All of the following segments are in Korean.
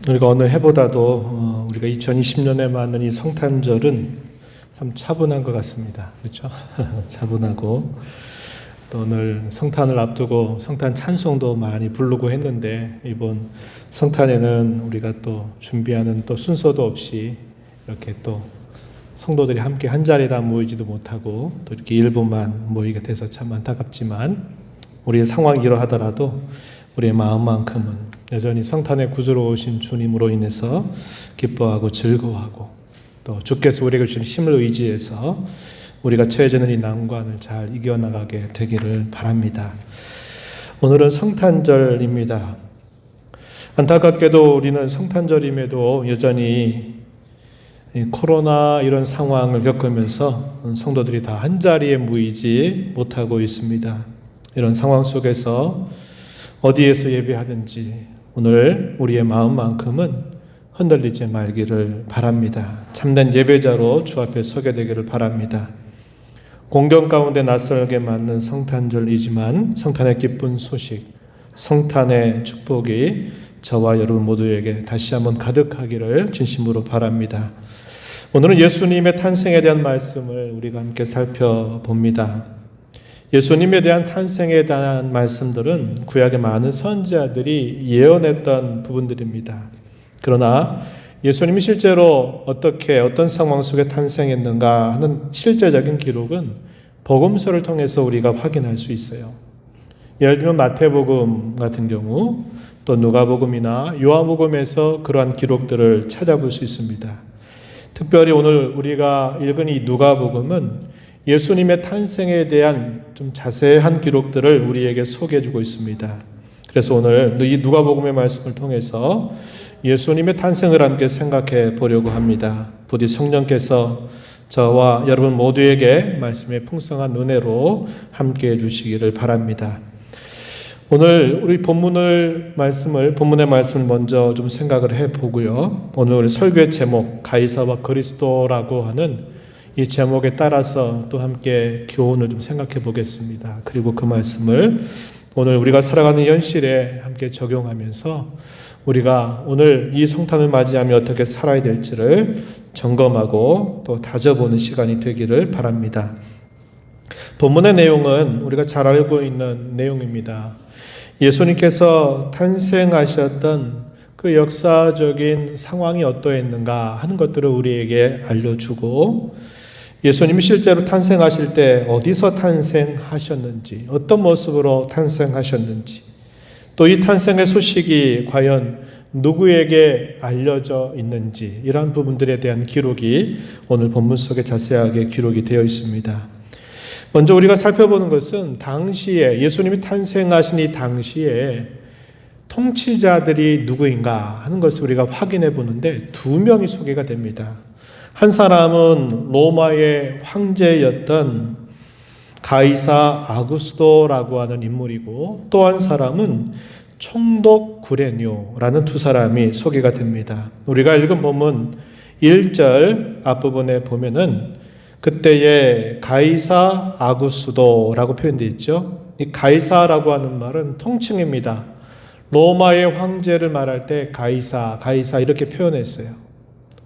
우리가 어느 해보다도 우리가 2020년에 맞는 이 성탄절은 참 차분한 것 같습니다. 그렇죠? 차분하고 또 오늘 성탄을 앞두고 성탄 찬송도 많이 부르고 했는데 이번 성탄에는 우리가 또 준비하는 또 순서도 없이 이렇게 또 성도들이 함께 한 자리에 모이지도 못하고 또 이렇게 일부만 모이게 돼서 참 안타깝지만 우리의 상황이 이러하더라도 우리의 마음만큼은 여전히 성탄의 구주로 오신 주님으로 인해서 기뻐하고 즐거워하고 또 주께서 우리에게 주신 힘을 의지해서 우리가 처해지는 이 난관을 잘 이겨나가게 되기를 바랍니다. 오늘은 성탄절입니다. 안타깝게도 우리는 성탄절임에도 여전히 코로나 이런 상황을 겪으면서 성도들이 다 한자리에 모이지 못하고 있습니다. 이런 상황 속에서 어디에서 예배하든지 오늘 우리의 마음만큼은 흔들리지 말기를 바랍니다. 참된 예배자로 주 앞에 서게 되기를 바랍니다. 공경 가운데 낯설게 맞는 성탄절이지만 성탄의 기쁜 소식, 성탄의 축복이 저와 여러분 모두에게 다시 한번 가득하기를 진심으로 바랍니다. 오늘은 예수님의 탄생에 대한 말씀을 우리가 함께 살펴봅니다. 예수님에 대한 탄생에 대한 말씀들은 구약의 많은 선지자들이 예언했던 부분들입니다. 그러나 예수님이 실제로 어떤 상황 속에 탄생했는가 하는 실제적인 기록은 복음서를 통해서 우리가 확인할 수 있어요. 예를 들면 마태복음 같은 경우 또 누가복음이나 요한복음에서 그러한 기록들을 찾아볼 수 있습니다. 특별히 오늘 우리가 읽은 이 누가복음은 예수님의 탄생에 대한 좀 자세한 기록들을 우리에게 소개해 주고 있습니다. 그래서 오늘 이 누가복음의 말씀을 통해서 예수님의 탄생을 함께 생각해 보려고 합니다. 부디 성령께서 저와 여러분 모두에게 말씀의 풍성한 은혜로 함께 해 주시기를 바랍니다. 오늘 우리 본문의 말씀을 먼저 좀 생각을 해 보고요. 오늘 우리 설교의 제목 가이사와 그리스도라고 하는 이 제목에 따라서 또 함께 교훈을 좀 생각해 보겠습니다. 그리고 그 말씀을 오늘 우리가 살아가는 현실에 함께 적용하면서 우리가 오늘 이 성탄을 맞이하며 어떻게 살아야 될지를 점검하고 또 다져보는 시간이 되기를 바랍니다. 본문의 내용은 우리가 잘 알고 있는 내용입니다. 예수님께서 탄생하셨던 그 역사적인 상황이 어떠했는가 하는 것들을 우리에게 알려주고 예수님이 실제로 탄생하실 때 어디서 탄생하셨는지 어떤 모습으로 탄생하셨는지 또 이 탄생의 소식이 과연 누구에게 알려져 있는지 이러한 부분들에 대한 기록이 오늘 본문 속에 자세하게 기록이 되어 있습니다. 먼저 우리가 살펴보는 것은 당시에 예수님이 탄생하신 이 당시에 통치자들이 누구인가 하는 것을 우리가 확인해 보는데 두 명이 소개가 됩니다. 한 사람은 로마의 황제였던 가이사 아구스도라고 하는 인물이고 또 한 사람은 총독 구레뇨라는 두 사람이 소개가 됩니다. 우리가 읽은 본문 1절 앞부분에 보면은 그때의 가이사 아구스도라고 표현되어 있죠. 이 가이사라고 하는 말은 통칭입니다. 로마의 황제를 말할 때 가이사 이렇게 표현했어요.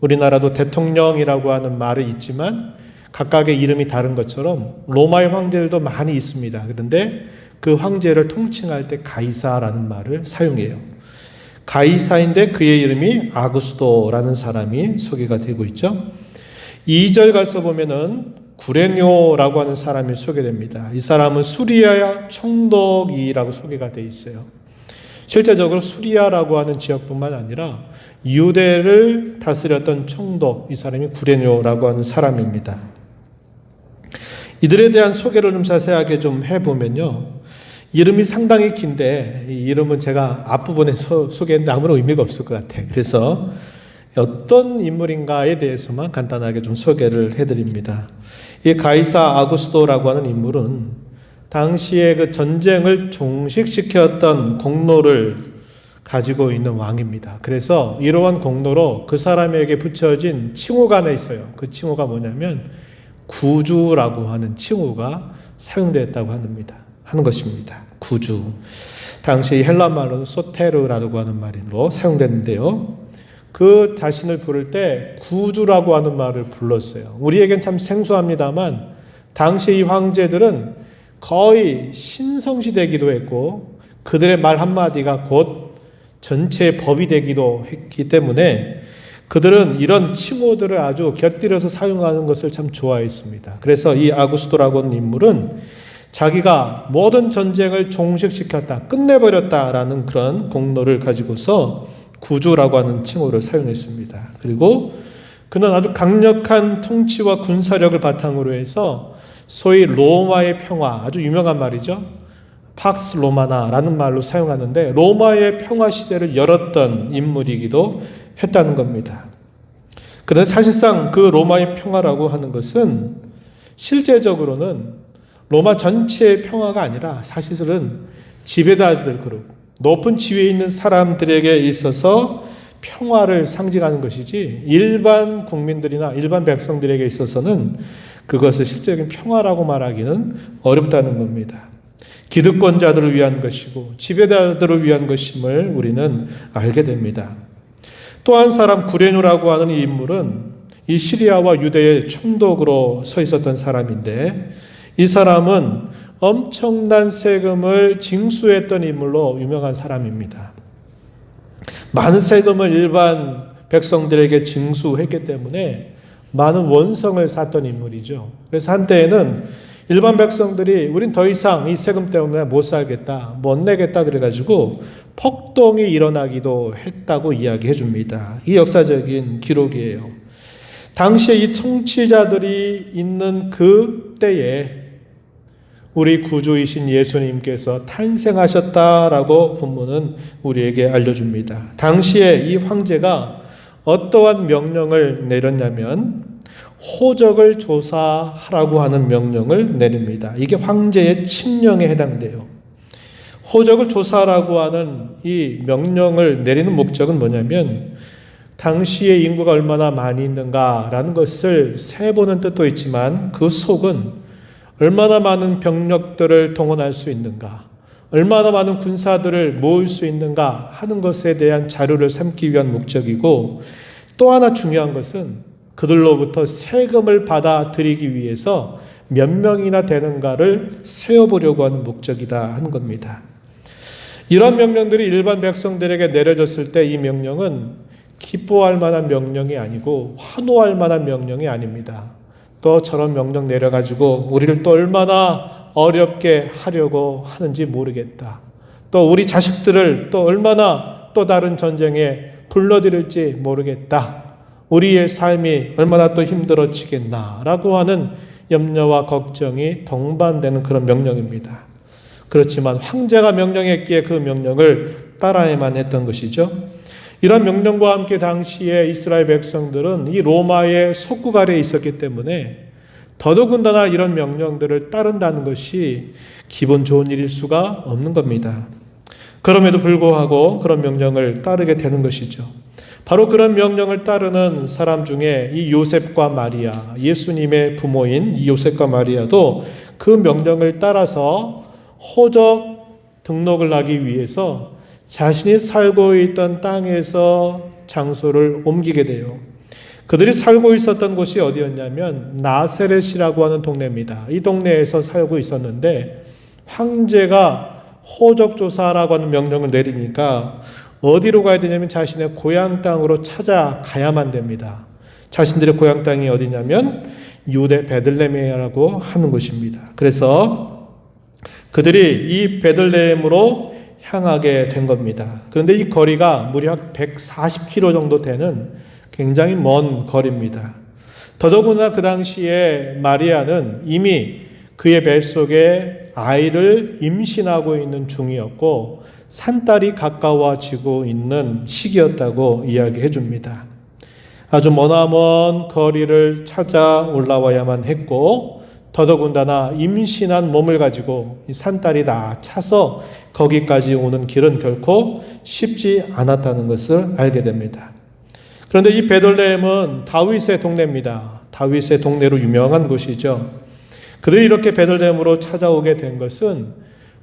우리나라도 대통령이라고 하는 말이 있지만 각각의 이름이 다른 것처럼 로마의 황제들도 많이 있습니다. 그런데 그 황제를 통칭할 때 가이사라는 말을 사용해요. 가이사인데 그의 이름이 아구스도라는 사람이 소개가 되고 있죠. 2절 가서 보면은 구레뇨라고 하는 사람이 소개됩니다. 이 사람은 수리아 총독이라고 소개가 되어 있어요. 실제적으로 수리아라고 하는 지역뿐만 아니라 유대를 다스렸던 총독, 이 사람이 구레뇨라고 하는 사람입니다. 이들에 대한 소개를 좀 자세하게 좀 해보면요. 이름이 상당히 긴데 이 이름은 제가 앞부분에 소개했는데 아무런 의미가 없을 것 같아요. 그래서 어떤 인물인가에 대해서만 간단하게 좀 소개를 해드립니다. 이 가이사 아구스도라고 하는 인물은 당시에 그 전쟁을 종식시켰던 공로를 가지고 있는 왕입니다. 그래서 이러한 공로로 그 사람에게 붙여진 칭호가 하나 있어요. 그 칭호가 뭐냐면 구주라고 하는 칭호가 사용됐다고 하는 것입니다. 구주. 당시 헬라 말로 소테르라고 하는 말로 사용됐는데요. 그 자신을 부를 때 구주라고 하는 말을 불렀어요. 우리에겐 참 생소합니다만 당시 이 황제들은 거의 신성시되기도 했고 그들의 말 한마디가 곧 전체의 법이 되기도 했기 때문에 그들은 이런 칭호들을 아주 곁들여서 사용하는 것을 참 좋아했습니다. 그래서 이 아구스토라고 하는 인물은 자기가 모든 전쟁을 종식시켰다, 끝내버렸다라는 그런 공로를 가지고서 구주라고 하는 칭호를 사용했습니다. 그리고 그는 아주 강력한 통치와 군사력을 바탕으로 해서 소위 로마의 평화, 아주 유명한 말이죠. 팍스 로마나라는 말로 사용하는데 로마의 평화 시대를 열었던 인물이기도 했다는 겁니다. 그런데 사실상 그 로마의 평화라고 하는 것은 실제적으로는 로마 전체의 평화가 아니라 사실은 지배자들 그룹, 높은 지위에 있는 사람들에게 있어서 평화를 상징하는 것이지 일반 국민들이나 일반 백성들에게 있어서는 그것을 실제적인 평화라고 말하기는 어렵다는 겁니다. 기득권자들을 위한 것이고 지배자들을 위한 것임을 우리는 알게 됩니다. 또 한 사람 구레뇨라고 하는 이 인물은 이 시리아와 유대의 총독으로 서 있었던 사람인데 이 사람은 엄청난 세금을 징수했던 인물로 유명한 사람입니다. 많은 세금을 일반 백성들에게 징수했기 때문에 많은 원성을 샀던 인물이죠. 그래서 한때에는 일반 백성들이 우린 더 이상 이 세금 때문에 못 살겠다, 못 내겠다 그래가지고 폭동이 일어나기도 했다고 이야기해 줍니다. 이 역사적인 기록이에요. 당시에 이 통치자들이 있는 그 때에 우리 구주이신 예수님께서 탄생하셨다라고 본문은 우리에게 알려줍니다. 당시에 이 황제가 어떠한 명령을 내렸냐면 호적을 조사하라고 하는 명령을 내립니다. 이게 황제의 칙령에 해당돼요. 호적을 조사하라고 하는 이 명령을 내리는 목적은 뭐냐면 당시에 인구가 얼마나 많이 있는가라는 것을 세보는 뜻도 있지만 그 속은 얼마나 많은 병력들을 동원할 수 있는가, 얼마나 많은 군사들을 모을 수 있는가 하는 것에 대한 자료를 삼기 위한 목적이고 또 하나 중요한 것은 그들로부터 세금을 받아들이기 위해서 몇 명이나 되는가를 세어보려고 하는 목적이다 하는 겁니다. 이런 명령들이 일반 백성들에게 내려졌을 때 이 명령은 기뻐할 만한 명령이 아니고 환호할 만한 명령이 아닙니다. 또 저런 명령 내려가지고 우리를 또 얼마나 어렵게 하려고 하는지 모르겠다. 또 우리 자식들을 또 얼마나 또 다른 전쟁에 불러들일지 모르겠다. 우리의 삶이 얼마나 또 힘들어지겠나라고 하는 염려와 걱정이 동반되는 그런 명령입니다. 그렇지만 황제가 명령했기에 그 명령을 따라야만 했던 것이죠. 이런 명령과 함께 당시에 이스라엘 백성들은 이 로마의 속국 아래에 있었기 때문에 더더군다나 이런 명령들을 따른다는 것이 기분 좋은 일일 수가 없는 겁니다. 그럼에도 불구하고 그런 명령을 따르게 되는 것이죠. 바로 그런 명령을 따르는 사람 중에 이 요셉과 마리아, 예수님의 부모인 이 요셉과 마리아도 그 명령을 따라서 호적 등록을 하기 위해서 자신이 살고 있던 땅에서 장소를 옮기게 돼요. 그들이 살고 있었던 곳이 어디였냐면 나세렛이라고 하는 동네입니다. 이 동네에서 살고 있었는데 황제가 호적조사라고 하는 명령을 내리니까 어디로 가야 되냐면 자신의 고향 땅으로 찾아가야만 됩니다. 자신들의 고향 땅이 어디냐면 유대 베들레헴이라고 하는 곳입니다. 그래서 그들이 이 베들레헴으로 향하게 된 겁니다. 그런데 이 거리가 무려 140km 정도 되는 굉장히 먼 거리입니다. 더더구나 그 당시에 마리아는 이미 그의 뱃속에 아이를 임신하고 있는 중이었고 산딸이 가까워지고 있는 시기였다고 이야기해 줍니다. 아주 머나먼 거리를 찾아 올라와야만 했고 더더군다나 임신한 몸을 가지고 이 산딸이 다 차서 거기까지 오는 길은 결코 쉽지 않았다는 것을 알게 됩니다. 그런데 이 베들레헴은 다윗의 동네입니다. 다윗의 동네로 유명한 곳이죠. 그들이 이렇게 베들레헴으로 찾아오게 된 것은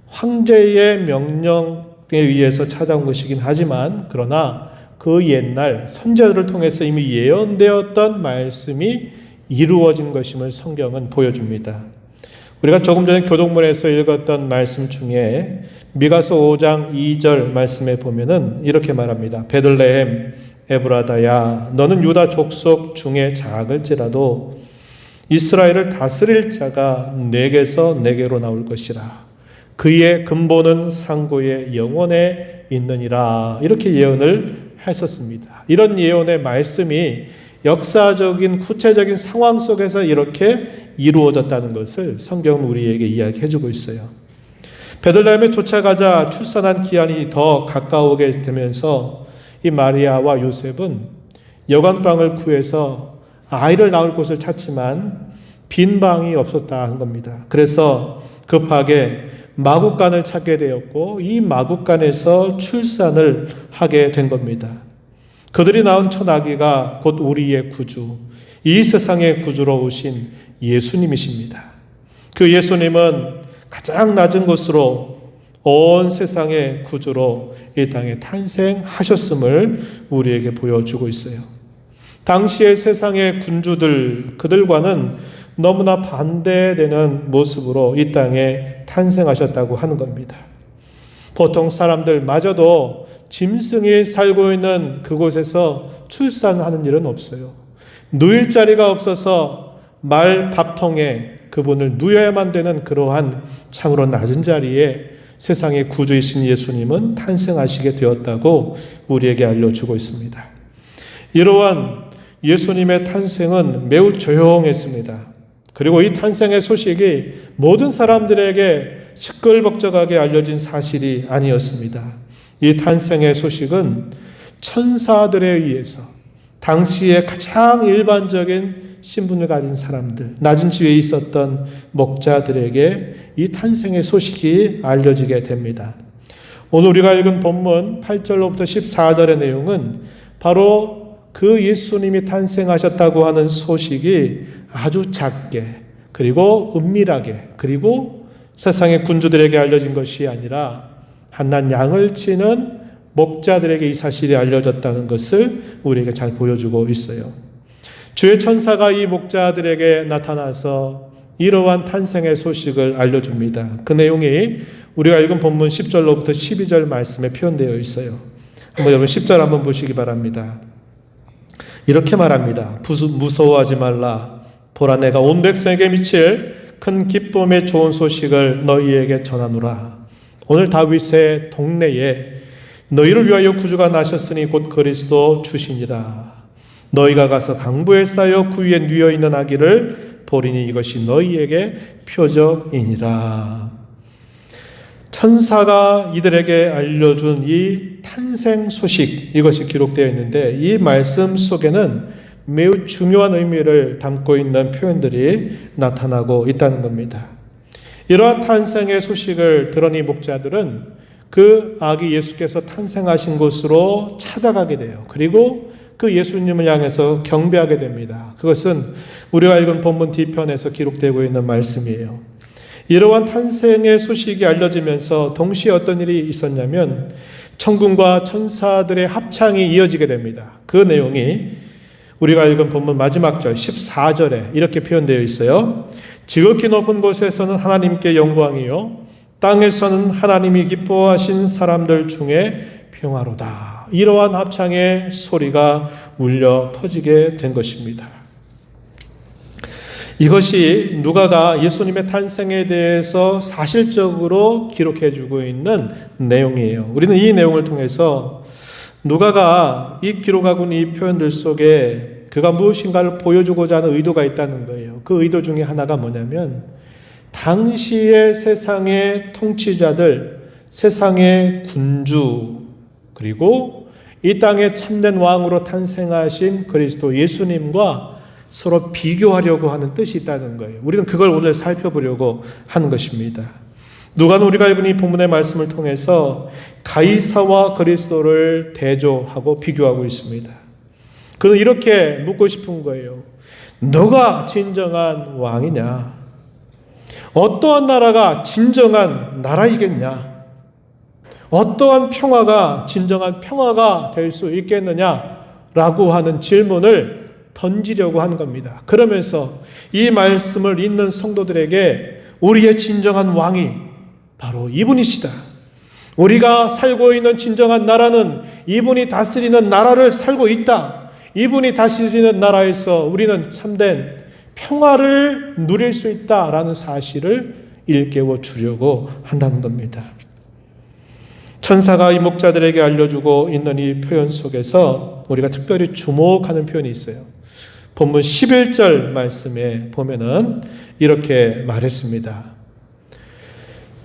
황제의 명령에 의해서 찾아온 것이긴 하지만 그러나 그 옛날 선지자들을 통해서 이미 예언되었던 말씀이 이루어진 것임을 성경은 보여줍니다. 우리가 조금 전에 교독문에서 읽었던 말씀 중에 미가서 5장 2절 말씀에 보면은 이렇게 말합니다. 베들레헴 에브라다야, 너는 유다 족속 중에 작을지라도 이스라엘을 다스릴 자가 내게서 내게로 나올 것이라. 그의 근본은 상고의 영원에 있느니라. 이렇게 예언을 했었습니다. 이런 예언의 말씀이 역사적인 구체적인 상황 속에서 이렇게 이루어졌다는 것을 성경은 우리에게 이야기해 주고 있어요. 베들레헴에 도착하자 출산한 기한이 더 가까우게 되면서 이 마리아와 요셉은 여관방을 구해서 아이를 낳을 곳을 찾지만 빈 방이 없었다는 겁니다. 그래서 급하게 마구간을 찾게 되었고 이 마구간에서 출산을 하게 된 겁니다. 그들이 낳은 첫 아기가 곧 우리의 구주, 이 세상의 구주로 오신 예수님이십니다. 그 예수님은 가장 낮은 곳으로 온 세상의 구주로 이 땅에 탄생하셨음을 우리에게 보여주고 있어요. 당시의 세상의 군주들, 그들과는 너무나 반대되는 모습으로 이 땅에 탄생하셨다고 하는 겁니다. 보통 사람들마저도 짐승이 살고 있는 그곳에서 출산하는 일은 없어요. 누일 자리가 없어서 말 밥통에 그분을 누여야만 되는 그러한 참으로 낮은 자리에 세상의 구주이신 예수님은 탄생하시게 되었다고 우리에게 알려주고 있습니다. 이러한 예수님의 탄생은 매우 조용했습니다. 그리고 이 탄생의 소식이 모든 사람들에게 시끌벅적하게 알려진 사실이 아니었습니다. 이 탄생의 소식은 천사들에 의해서 당시에 가장 일반적인 신분을 가진 사람들, 낮은 지위에 있었던 목자들에게 이 탄생의 소식이 알려지게 됩니다. 오늘 우리가 읽은 본문 8절로부터 14절의 내용은 바로 그 예수님이 탄생하셨다고 하는 소식이 아주 작게 그리고 은밀하게 그리고 세상의 군주들에게 알려진 것이 아니라 한낱 양을 치는 목자들에게 이 사실이 알려졌다는 것을 우리에게 잘 보여주고 있어요. 주의 천사가 이 목자들에게 나타나서 이러한 탄생의 소식을 알려줍니다. 그 내용이 우리가 읽은 본문 10절로부터 12절 말씀에 표현되어 있어요. 한번 여러분 10절 한번 보시기 바랍니다. 이렇게 말합니다. 무서워하지 말라. 보라, 내가 온 백성에게 미칠 큰 기쁨의 좋은 소식을 너희에게 전하노라. 오늘 다윗의 동네에 너희를 위하여 구주가 나셨으니 곧 그리스도 주시니라. 너희가 가서 강부에 쌓여 구유에 누워 있는 아기를 보리니 이것이 너희에게 표적이니라. 천사가 이들에게 알려준 이 탄생 소식, 이것이 기록되어 있는데 이 말씀 속에는 매우 중요한 의미를 담고 있는 표현들이 나타나고 있다는 겁니다. 이러한 탄생의 소식을 들은 이 목자들은 그 아기 예수께서 탄생하신 곳으로 찾아가게 돼요. 그리고 그 예수님을 향해서 경배하게 됩니다. 그것은 우리가 읽은 본문 뒤편에서 기록되고 있는 말씀이에요. 이러한 탄생의 소식이 알려지면서 동시에 어떤 일이 있었냐면 천군과 천사들의 합창이 이어지게 됩니다. 그 내용이 우리가 읽은 본문 마지막 절 14절에 이렇게 표현되어 있어요. 지극히 높은 곳에서는 하나님께 영광이요 땅에서는 하나님이 기뻐하신 사람들 중에 평화로다. 이러한 합창의 소리가 울려 퍼지게 된 것입니다. 이것이 누가가 예수님의 탄생에 대해서 사실적으로 기록해주고 있는 내용이에요. 우리는 이 내용을 통해서 누가가 이 기록하고 있는 이 표현들 속에 그가 무엇인가를 보여주고자 하는 의도가 있다는 거예요. 그 의도 중에 하나가 뭐냐면 당시의 세상의 통치자들, 세상의 군주, 그리고 이 땅에 참된 왕으로 탄생하신 그리스도 예수님과 서로 비교하려고 하는 뜻이 있다는 거예요. 우리는 그걸 오늘 살펴보려고 하는 것입니다. 누가는 우리가 읽은 이 본문의 말씀을 통해서 가이사와 그리스도를 대조하고 비교하고 있습니다. 그는 이렇게 묻고 싶은 거예요. 너가 진정한 왕이냐? 어떠한 나라가 진정한 나라이겠냐? 어떠한 평화가 진정한 평화가 될 수 있겠느냐라고 하는 질문을 던지려고 하는 겁니다. 그러면서 이 말씀을 읽는 성도들에게 우리의 진정한 왕이 바로 이분이시다. 우리가 살고 있는 진정한 나라는 이분이 다스리는 나라를 살고 있다. 이분이 다스리는 나라에서 우리는 참된 평화를 누릴 수 있다라는 사실을 일깨워 주려고 한다는 겁니다. 천사가 이 목자들에게 알려주고 있는 이 표현 속에서 우리가 특별히 주목하는 표현이 있어요. 본문 11절 말씀에 보면은 이렇게 말했습니다.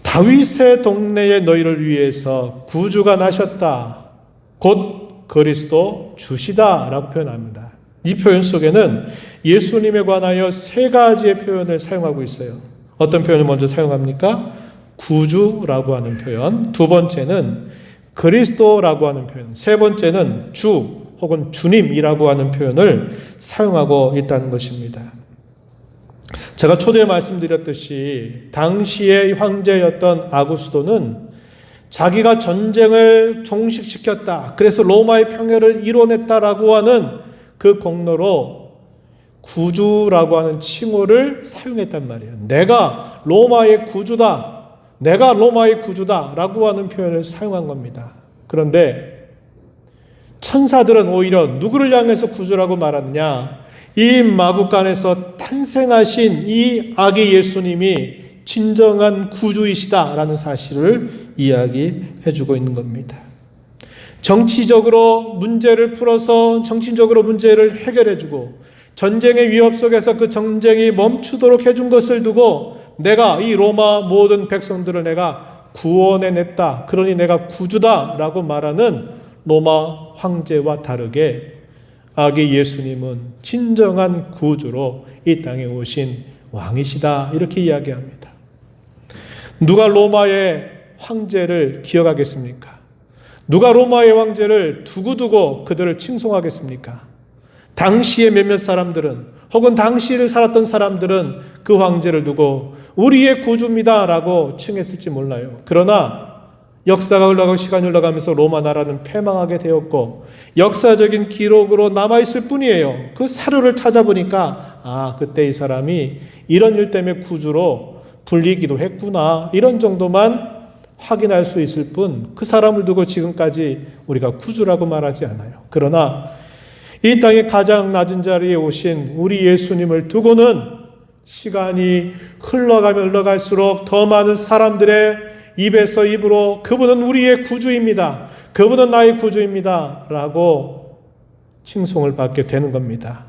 다윗의 동네에 너희를 위해서 구주가 나셨다. 곧 그리스도 주시다 라고 표현합니다. 이 표현 속에는 예수님에 관하여 세 가지의 표현을 사용하고 있어요. 어떤 표현을 먼저 사용합니까? 구주라고 하는 표현, 두 번째는 그리스도라고 하는 표현, 세 번째는 주 혹은 주님이라고 하는 표현을 사용하고 있다는 것입니다. 제가 초대에 말씀드렸듯이 당시의 황제였던 아구스도는 자기가 전쟁을 종식시켰다. 그래서 로마의 평화를 이뤄냈다라고 하는 그 공로로 구주라고 하는 칭호를 사용했단 말이에요. 내가 로마의 구주다. 내가 로마의 구주다 라고 하는 표현을 사용한 겁니다. 그런데 천사들은 오히려 누구를 향해서 구주라고 말하느냐? 이 마구간에서 탄생하신 이 아기 예수님이 진정한 구주이시다 라는 사실을 이야기해 주고 있는 겁니다. 정치적으로 문제를 풀어서 정치적으로 문제를 해결해 주고 전쟁의 위협 속에서 그 전쟁이 멈추도록 해준 것을 두고 내가 이 로마 모든 백성들을 내가 구원해냈다. 그러니 내가 구주다 라고 말하는 로마 황제와 다르게 아기 예수님은 진정한 구주로 이 땅에 오신 왕이시다. 이렇게 이야기합니다. 누가 로마의 황제를 기억하겠습니까? 누가 로마의 황제를 두고두고 그들을 칭송하겠습니까? 당시의 몇몇 사람들은 혹은 당시를 살았던 사람들은 그 황제를 두고 우리의 구주입니다 라고 칭했을지 몰라요. 그러나 역사가 흘러가고 시간이 흘러가면서 로마 나라는 패망하게 되었고 역사적인 기록으로 남아있을 뿐이에요. 그 사료를 찾아보니까 그때 이 사람이 이런 일 때문에 구주로 불리기도 했구나 이런 정도만 확인할 수 있을 뿐 그 사람을 두고 지금까지 우리가 구주라고 말하지 않아요. 그러나 이 땅의 가장 낮은 자리에 오신 우리 예수님을 두고는 시간이 흘러가면 흘러갈수록 더 많은 사람들의 입에서 입으로 그분은 우리의 구주입니다. 그분은 나의 구주입니다. 라고 칭송을 받게 되는 겁니다.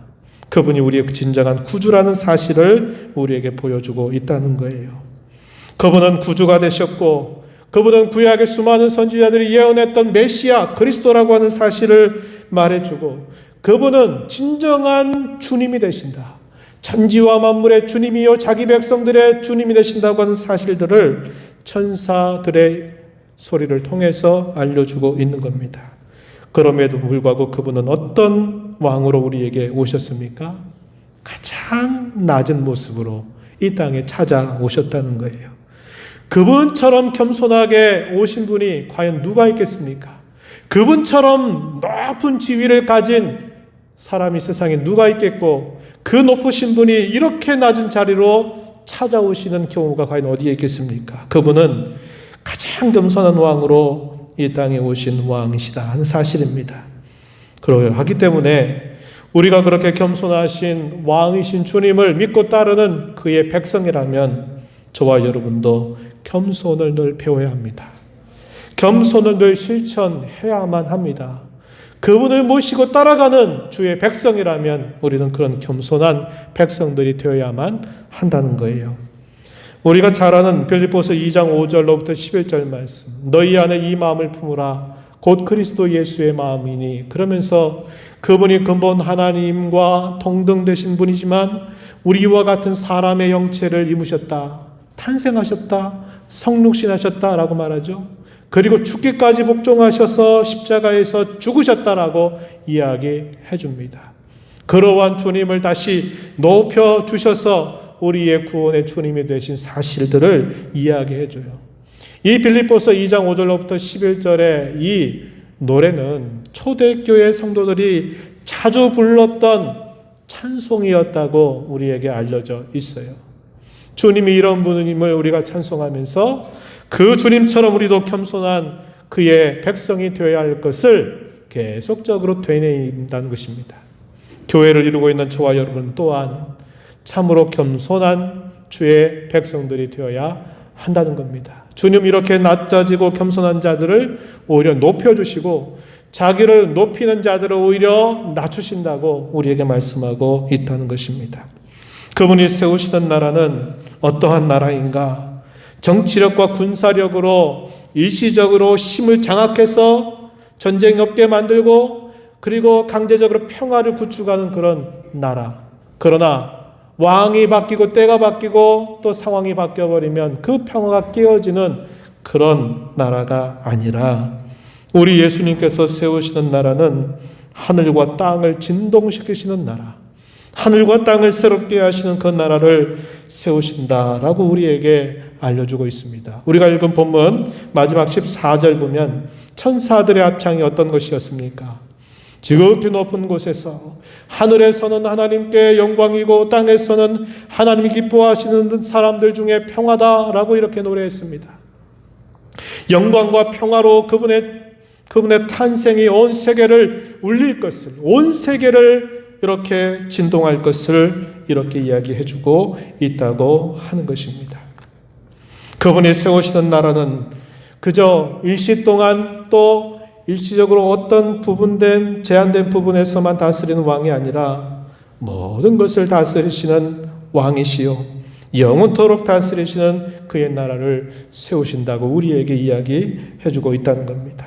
그분이 우리의 진정한 구주라는 사실을 우리에게 보여주고 있다는 거예요. 그분은 구주가 되셨고 그분은 구약의 수많은 선지자들이 예언했던 메시아 그리스도라고 하는 사실을 말해주고 그분은 진정한 주님이 되신다. 천지와 만물의 주님이요 자기 백성들의 주님이 되신다고 하는 사실들을 천사들의 소리를 통해서 알려주고 있는 겁니다. 그럼에도 불구하고 그분은 어떤 왕으로 우리에게 오셨습니까? 가장 낮은 모습으로 이 땅에 찾아오셨다는 거예요. 그분처럼 겸손하게 오신 분이 과연 누가 있겠습니까? 그분처럼 높은 지위를 가진 사람이 세상에 누가 있겠고 그 높으신 분이 이렇게 낮은 자리로 찾아오시는 경우가 과연 어디에 있겠습니까? 그분은 가장 겸손한 왕으로 이 땅에 오신 왕이시다 하는 사실입니다. 그러하기 때문에 우리가 그렇게 겸손하신 왕이신 주님을 믿고 따르는 그의 백성이라면 저와 여러분도 겸손을 늘 배워야 합니다. 겸손을 늘 실천해야만 합니다. 그분을 모시고 따라가는 주의 백성이라면 우리는 그런 겸손한 백성들이 되어야만 한다는 거예요. 우리가 잘 아는 빌립보서 2장 5절로부터 11절 말씀 너희 안에 이 마음을 품으라 곧 그리스도 예수의 마음이니 그러면서 그분이 근본 하나님과 동등되신 분이지만 우리와 같은 사람의 형체를 입으셨다. 탄생하셨다. 성육신하셨다라고 말하죠. 그리고 죽기까지 복종하셔서 십자가에서 죽으셨다라고 이야기해 줍니다. 그러한 주님을 다시 높여주셔서 우리의 구원의 주님이 되신 사실들을 이야기해 줘요. 이 빌립보서 2장 5절로부터 11절의 이 노래는 초대교회 성도들이 자주 불렀던 찬송이었다고 우리에게 알려져 있어요. 주님이 이런 분임을 우리가 찬송하면서 그 주님처럼 우리도 겸손한 그의 백성이 되어야 할 것을 계속적으로 되뇌인다는 것입니다. 교회를 이루고 있는 저와 여러분 또한 참으로 겸손한 주의 백성들이 되어야 한다는 겁니다. 주님 이렇게 낮아지고 겸손한 자들을 오히려 높여주시고 자기를 높이는 자들을 오히려 낮추신다고 우리에게 말씀하고 있다는 것입니다. 그분이 세우시던 나라는 어떠한 나라인가? 정치력과 군사력으로 일시적으로 힘을 장악해서 전쟁이 없게 만들고 그리고 강제적으로 평화를 구축하는 그런 나라. 그러나 왕이 바뀌고 때가 바뀌고 또 상황이 바뀌어버리면 그 평화가 깨어지는 그런 나라가 아니라 우리 예수님께서 세우시는 나라는 하늘과 땅을 진동시키시는 나라, 하늘과 땅을 새롭게 하시는 그 나라를 세우신다라고 우리에게 알려주고 있습니다. 우리가 읽은 본문 마지막 14절 보면 천사들의 합창이 어떤 것이었습니까? 지극히 높은 곳에서 하늘에서는 하나님께 영광이고 땅에서는 하나님이 기뻐하시는 사람들 중에 평화다라고 이렇게 노래했습니다. 영광과 평화로 그분의 탄생이 온 세계를 울릴 것을, 온 세계를 이렇게 진동할 것을 이렇게 이야기해주고 있다고 하는 것입니다. 그분이 세우시는 나라는 그저 일시 동안 또 일시적으로 어떤 제한된 부분에서만 다스리는 왕이 아니라 모든 것을 다스리시는 왕이시요 영원토록 다스리시는 그의 나라를 세우신다고 우리에게 이야기해주고 있다는 겁니다.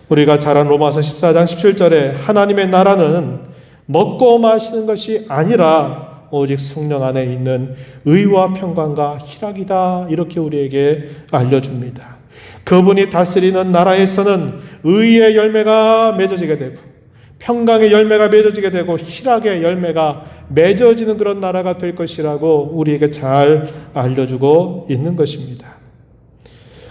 우리가 잘 아는 로마서 14장 17절에 하나님의 나라는 먹고 마시는 것이 아니라 오직 성령 안에 있는 의와 평강과 희락이다 이렇게 우리에게 알려줍니다. 그분이 다스리는 나라에서는 의의 열매가 맺어지게 되고 평강의 열매가 맺어지게 되고 희락의 열매가 맺어지는 그런 나라가 될 것이라고 우리에게 잘 알려주고 있는 것입니다.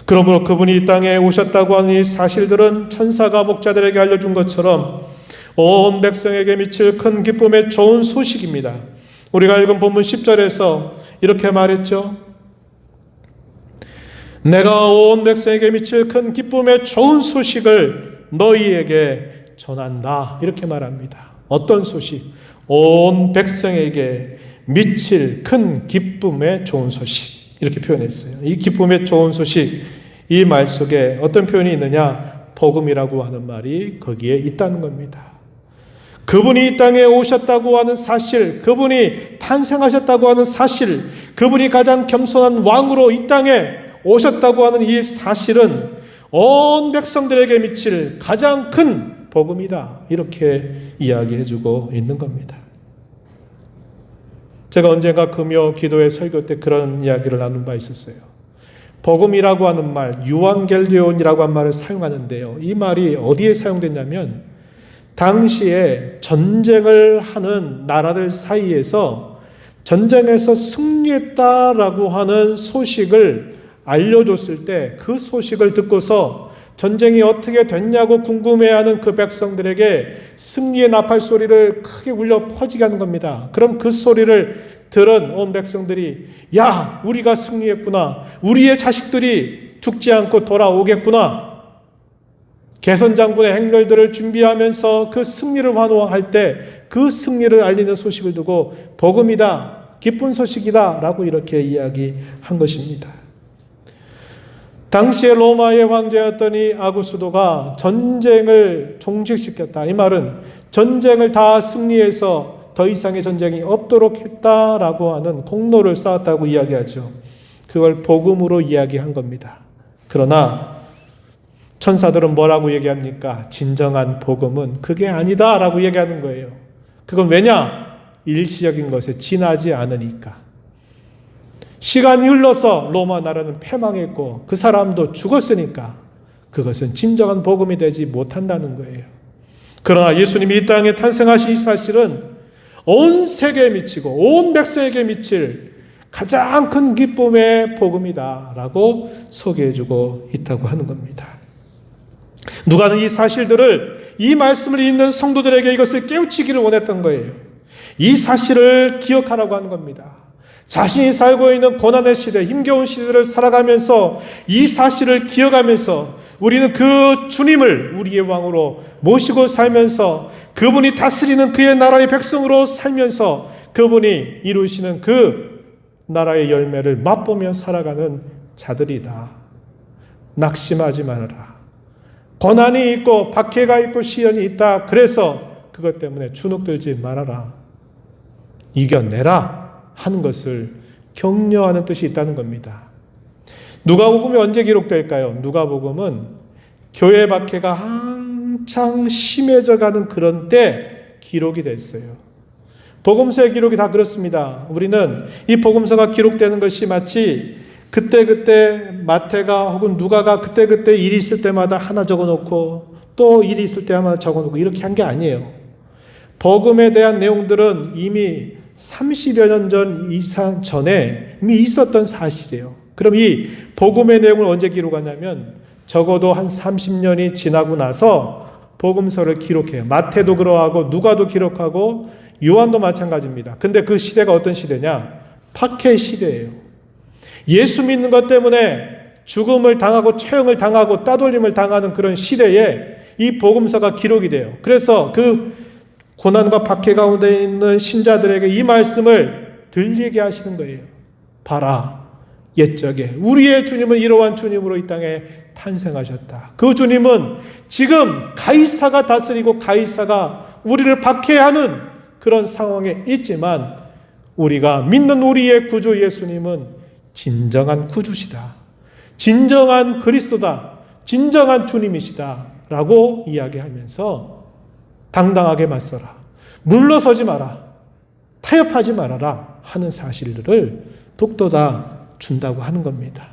그러므로 그분이 이 땅에 오셨다고 하는 이 사실들은 천사가 목자들에게 알려준 것처럼 온 백성에게 미칠 큰 기쁨의 좋은 소식입니다. 우리가 읽은 본문 10절에서 이렇게 말했죠. 내가 온 백성에게 미칠 큰 기쁨의 좋은 소식을 너희에게 전한다. 이렇게 말합니다. 어떤 소식? 온 백성에게 미칠 큰 기쁨의 좋은 소식. 이렇게 표현했어요. 이 기쁨의 좋은 소식, 이 말 속에 어떤 표현이 있느냐? 복음이라고 하는 말이 거기에 있다는 겁니다. 그분이 이 땅에 오셨다고 하는 사실, 그분이 탄생하셨다고 하는 사실, 그분이 가장 겸손한 왕으로 이 땅에 오셨다고 하는 이 사실은 온 백성들에게 미칠 가장 큰 복음이다. 이렇게 이야기해주고 있는 겁니다. 제가 언젠가 금요 기도회 설교 때 그런 이야기를 나눈 바 있었어요. 복음이라고 하는 말, 유앙겔리온이라고 하는 말을 사용하는데요. 이 말이 어디에 사용됐냐면 당시에 전쟁을 하는 나라들 사이에서 전쟁에서 승리했다라고 하는 소식을 알려줬을 때 그 소식을 듣고서 전쟁이 어떻게 됐냐고 궁금해하는 그 백성들에게 승리의 나팔 소리를 크게 울려 퍼지게 하는 겁니다. 그럼 그 소리를 들은 온 백성들이 야, 우리가 승리했구나. 우리의 자식들이 죽지 않고 돌아오겠구나. 개선 장군의 행렬들을 준비하면서 그 승리를 환호할 때 그 승리를 알리는 소식을 두고 복음이다, 기쁜 소식이다 라고 이렇게 이야기한 것입니다. 당시에 로마의 황제였던 이 아구스도가 전쟁을 종식시켰다. 이 말은 전쟁을 다 승리해서 더 이상의 전쟁이 없도록 했다라고 하는 공로를 쌓았다고 이야기하죠. 그걸 복음으로 이야기한 겁니다. 그러나 천사들은 뭐라고 얘기합니까? 진정한 복음은 그게 아니다라고 얘기하는 거예요. 그건 왜냐? 일시적인 것에 지나지 않으니까. 시간이 흘러서 로마 나라는 패망했고 그 사람도 죽었으니까 그것은 진정한 복음이 되지 못한다는 거예요. 그러나 예수님이 이 땅에 탄생하신 이 사실은 온 세계에 미치고 온 백성에게 미칠 가장 큰 기쁨의 복음이다라고 소개해주고 있다고 하는 겁니다. 누가는 이 사실들을, 이 말씀을 읽는 성도들에게 이것을 깨우치기를 원했던 거예요. 이 사실을 기억하라고 하는 겁니다. 자신이 살고 있는 고난의 시대, 힘겨운 시대를 살아가면서 이 사실을 기억하면서 우리는 그 주님을 우리의 왕으로 모시고 살면서 그분이 다스리는 그의 나라의 백성으로 살면서 그분이 이루시는 그 나라의 열매를 맛보며 살아가는 자들이다. 낙심하지 말아라. 고난이 있고 박해가 있고 시련이 있다. 그래서 그것 때문에 주눅들지 말아라. 이겨내라 하는 것을 격려하는 뜻이 있다는 겁니다. 누가복음이 언제 기록될까요? 누가복음은 교회 박해가 한창 심해져 가는 그런 때 기록이 됐어요. 복음서의 기록이 다 그렇습니다. 우리는 이 복음서가 기록되는 것이 마치 그때그때 마태가 혹은 누가가 그때그때 일이 있을 때마다 하나 적어놓고 또 일이 있을 때마다 적어놓고 이렇게 한 게 아니에요. 복음에 대한 내용들은 이미 30여 년 전 이상 전에 이미 있었던 사실이에요. 그럼 이 복음의 내용을 언제 기록하냐면 적어도 한 30년이 지나고 나서 복음서를 기록해요. 마태도 그러하고 누가도 기록하고 요한도 마찬가지입니다. 근데 그 시대가 어떤 시대냐? 박해 시대예요. 예수 믿는 것 때문에 죽음을 당하고 처형을 당하고 따돌림을 당하는 그런 시대에 이 복음서가 기록이 돼요. 그래서 그 고난과 박해 가운데 있는 신자들에게 이 말씀을 들리게 하시는 거예요. 봐라, 옛적에 우리의 주님은 이러한 주님으로 이 땅에 탄생하셨다. 그 주님은 지금 가이사가 다스리고 가이사가 우리를 박해하는 그런 상황에 있지만 우리가 믿는 우리의 구주 예수님은 진정한 구주시다. 진정한 그리스도다. 진정한 주님이시다. 라고 이야기하면서 당당하게 맞서라. 물러서지 마라. 타협하지 말아라 하는 사실들을 북돋아 준다고 하는 겁니다.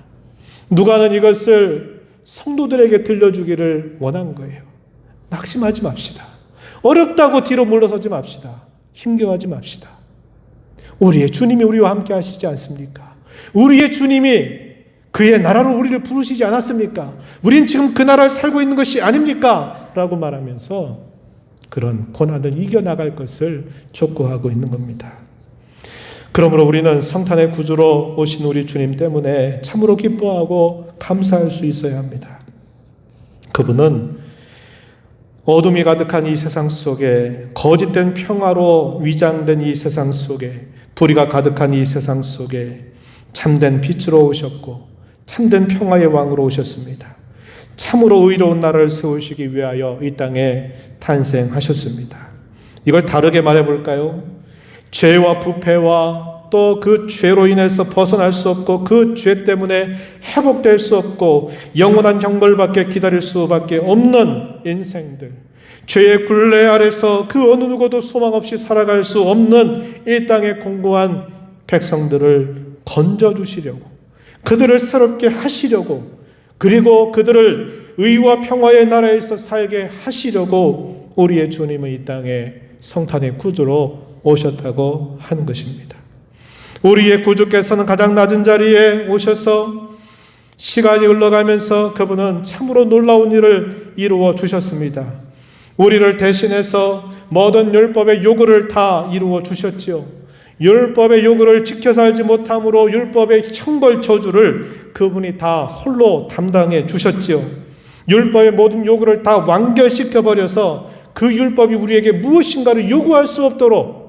누가는 이것을 성도들에게 들려주기를 원한 거예요. 낙심하지 맙시다. 어렵다고 뒤로 물러서지 맙시다. 힘겨워하지 맙시다. 우리의 주님이 우리와 함께 하시지 않습니까? 우리의 주님이 그의 나라로 우리를 부르시지 않았습니까? 우린 지금 그 나라를 살고 있는 것이 아닙니까? 라고 말하면서 그런 고난을 이겨나갈 것을 촉구하고 있는 겁니다. 그러므로 우리는 성탄의 구주로 오신 우리 주님 때문에 참으로 기뻐하고 감사할 수 있어야 합니다. 그분은 어둠이 가득한 이 세상 속에, 거짓된 평화로 위장된 이 세상 속에, 불의가 가득한 이 세상 속에 참된 빛으로 오셨고 참된 평화의 왕으로 오셨습니다. 참으로 의로운 나라를 세우시기 위하여 이 땅에 탄생하셨습니다. 이걸 다르게 말해볼까요? 죄와 부패와 또 그 죄로 인해서 벗어날 수 없고 그 죄 때문에 회복될 수 없고 영원한 형벌밖에 기다릴 수밖에 없는 인생들, 죄의 굴레 아래서 그 어느 누구도 소망 없이 살아갈 수 없는 이 땅의 공고한 백성들을 건져주시려고, 그들을 새롭게 하시려고, 그리고 그들을 의와 평화의 나라에서 살게 하시려고 우리의 주님은 이 땅에 성탄의 구주로 오셨다고 하는 것입니다. 우리의 구주께서는 가장 낮은 자리에 오셔서 시간이 흘러가면서 그분은 참으로 놀라운 일을 이루어 주셨습니다. 우리를 대신해서 모든 율법의 요구를 다 이루어 주셨지요. 율법의 요구를 지켜 살지 못함으로 율법의 형벌 저주를 그분이 다 홀로 담당해 주셨지요. 율법의 모든 요구를 다 완결시켜 버려서 그 율법이 우리에게 무엇인가를 요구할 수 없도록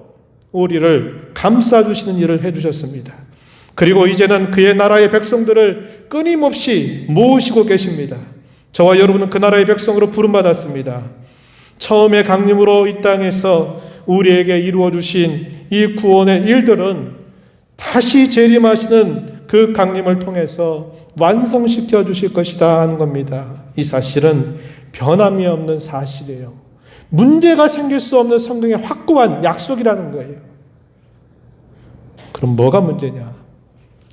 우리를 감싸주시는 일을 해주셨습니다. 그리고 이제는 그의 나라의 백성들을 끊임없이 모으시고 계십니다. 저와 여러분은 그 나라의 백성으로 부름받았습니다. 처음에 강림으로 이 땅에서 우리에게 이루어주신 이 구원의 일들은 다시 재림하시는 그 강림을 통해서 완성시켜 주실 것이다 하는 겁니다. 이 사실은 변함이 없는 사실이에요. 문제가 생길 수 없는 성경의 확고한 약속이라는 거예요. 그럼 뭐가 문제냐?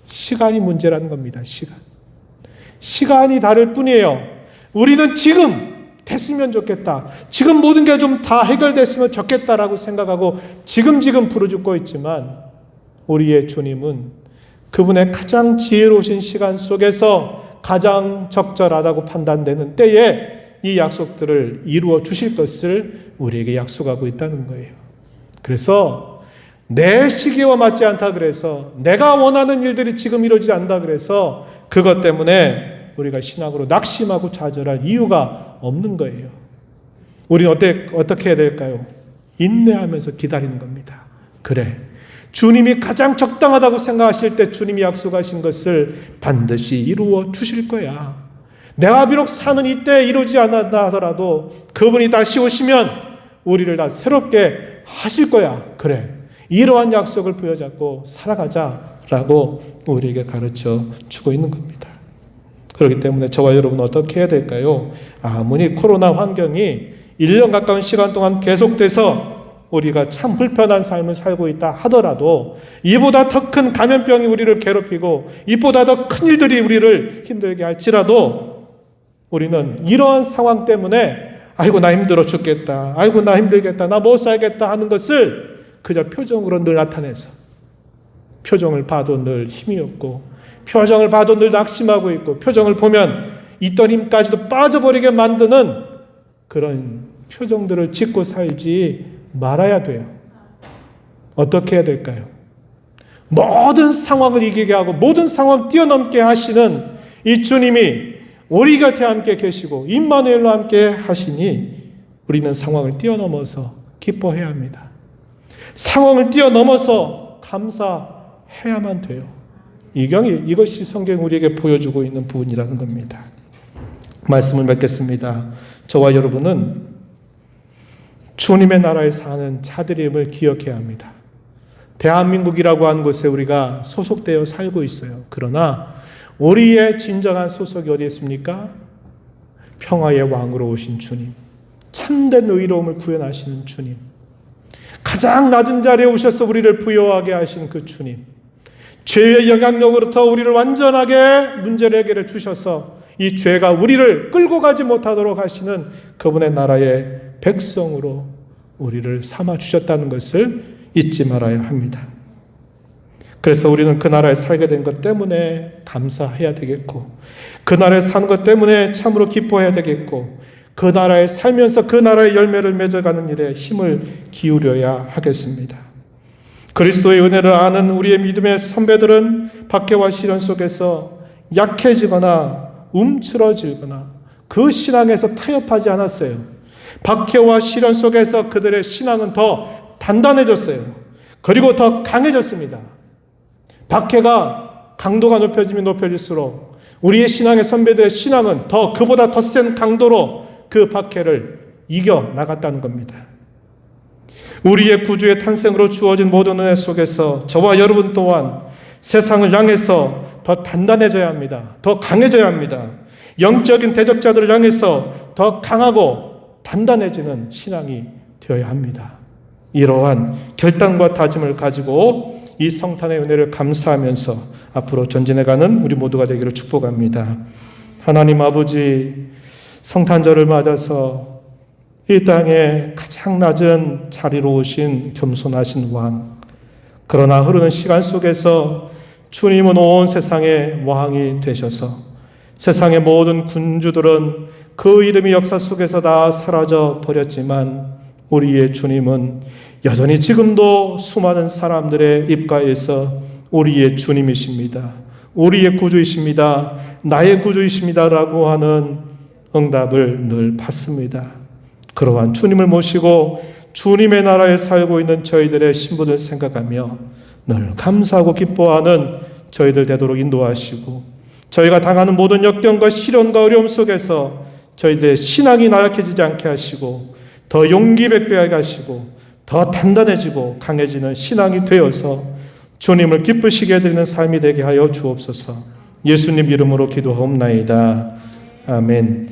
시간이 문제라는 겁니다. 시간이 다를 뿐이에요. 우리는 지금 됐으면 좋겠다, 지금 모든 게 좀 다 해결됐으면 좋겠다라고 생각하고 지금 부르짖고 있지만 우리의 주님은 그분의 가장 지혜로우신 시간 속에서 가장 적절하다고 판단되는 때에 이 약속들을 이루어 주실 것을 우리에게 약속하고 있다는 거예요. 그래서 내 시기와 맞지 않다 그래서 내가 원하는 일들이 지금 이루어지지 않는다 그래서 그것 때문에 우리가 신앙으로 낙심하고 좌절할 이유가 없는 거예요. 우리는 어떻게 해야 될까요? 인내하면서 기다리는 겁니다. 그래, 주님이 가장 적당하다고 생각하실 때 주님이 약속하신 것을 반드시 이루어 주실 거야. 내가 비록 사는 이때 이루지 않았다 하더라도 그분이 다시 오시면 우리를 다 새롭게 하실 거야. 그래, 이러한 약속을 부여잡고 살아가자라고 우리에게 가르쳐 주고 있는 겁니다. 그렇기 때문에 저와 여러분은 어떻게 해야 될까요? 아무리 코로나 환경이 1년 가까운 시간 동안 계속돼서 우리가 참 불편한 삶을 살고 있다 하더라도 이보다 더 큰 감염병이 우리를 괴롭히고 이보다 더 큰 일들이 우리를 힘들게 할지라도 우리는 이러한 상황 때문에 아이고 나 힘들어 죽겠다, 아이고 나 힘들겠다, 나 못 살겠다 하는 것을 그저 표정으로 늘 나타내서 표정을 봐도 늘 힘이 없고 표정을 봐도 늘 낙심하고 있고 표정을 보면 있던 힘까지도 빠져버리게 만드는 그런 표정들을 짓고 살지 말아야 돼요. 어떻게 해야 될까요? 모든 상황을 이기게 하고 모든 상황을 뛰어넘게 하시는 이 주님이 우리 곁에 함께 계시고 임마누엘로 함께 하시니 우리는 상황을 뛰어넘어서 기뻐해야 합니다. 상황을 뛰어넘어서 감사해야만 돼요. 이것이 성경이 우리에게 보여주고 있는 부분이라는 겁니다. 말씀을 맺겠습니다. 저와 여러분은 주님의 나라에 사는 자들임을 기억해야 합니다. 대한민국이라고 하는 곳에 우리가 소속되어 살고 있어요. 그러나 우리의 진정한 소속이 어디에 있습니까? 평화의 왕으로 오신 주님, 참된 의로움을 구현하시는 주님, 가장 낮은 자리에 오셔서 우리를 부여하게 하신 그 주님, 죄의 영향력으로부터 우리를 완전하게 문제를 해결해 주셔서 이 죄가 우리를 끌고 가지 못하도록 하시는 그분의 나라의 백성으로 우리를 삼아 주셨다는 것을 잊지 말아야 합니다. 그래서 우리는 그 나라에 살게 된 것 때문에 감사해야 되겠고, 그 나라에 사는 것 때문에 참으로 기뻐해야 되겠고, 그 나라에 살면서 그 나라의 열매를 맺어가는 일에 힘을 기울여야 하겠습니다. 그리스도의 은혜를 아는 우리의 믿음의 선배들은 박해와 시련 속에서 약해지거나 움츠러들거나 그 신앙에서 타협하지 않았어요. 박해와 시련 속에서 그들의 신앙은 더 단단해졌어요. 그리고 더 강해졌습니다. 박해가 강도가 높여지면 높여질수록 우리의 신앙의 선배들의 신앙은 그보다 더 센 강도로 그 박해를 이겨 나갔다는 겁니다. 우리의 구주의 탄생으로 주어진 모든 은혜 속에서 저와 여러분 또한 세상을 향해서 더 단단해져야 합니다. 더 강해져야 합니다. 영적인 대적자들을 향해서 더 강하고 단단해지는 신앙이 되어야 합니다. 이러한 결단과 다짐을 가지고 이 성탄의 은혜를 감사하면서 앞으로 전진해가는 우리 모두가 되기를 축복합니다. 하나님 아버지, 성탄절을 맞아서 이 땅에 가장 낮은 자리로 오신 겸손하신 왕, 그러나 흐르는 시간 속에서 주님은 온 세상의 왕이 되셔서 세상의 모든 군주들은 그 이름이 역사 속에서 다 사라져 버렸지만 우리의 주님은 여전히 지금도 수많은 사람들의 입가에서 우리의 주님이십니다, 우리의 구주이십니다, 나의 구주이십니다라고 하는 응답을 늘 받습니다. 그러한 주님을 모시고 주님의 나라에 살고 있는 저희들의 신분을 생각하며 늘 감사하고 기뻐하는 저희들 되도록 인도하시고, 저희가 당하는 모든 역경과 시련과 어려움 속에서 저희들의 신앙이 나약해지지 않게 하시고 더 용기 백배하게 하시고 더 단단해지고 강해지는 신앙이 되어서 주님을 기쁘시게 해드리는 삶이 되게 하여 주옵소서. 예수님 이름으로 기도하옵나이다. 아멘.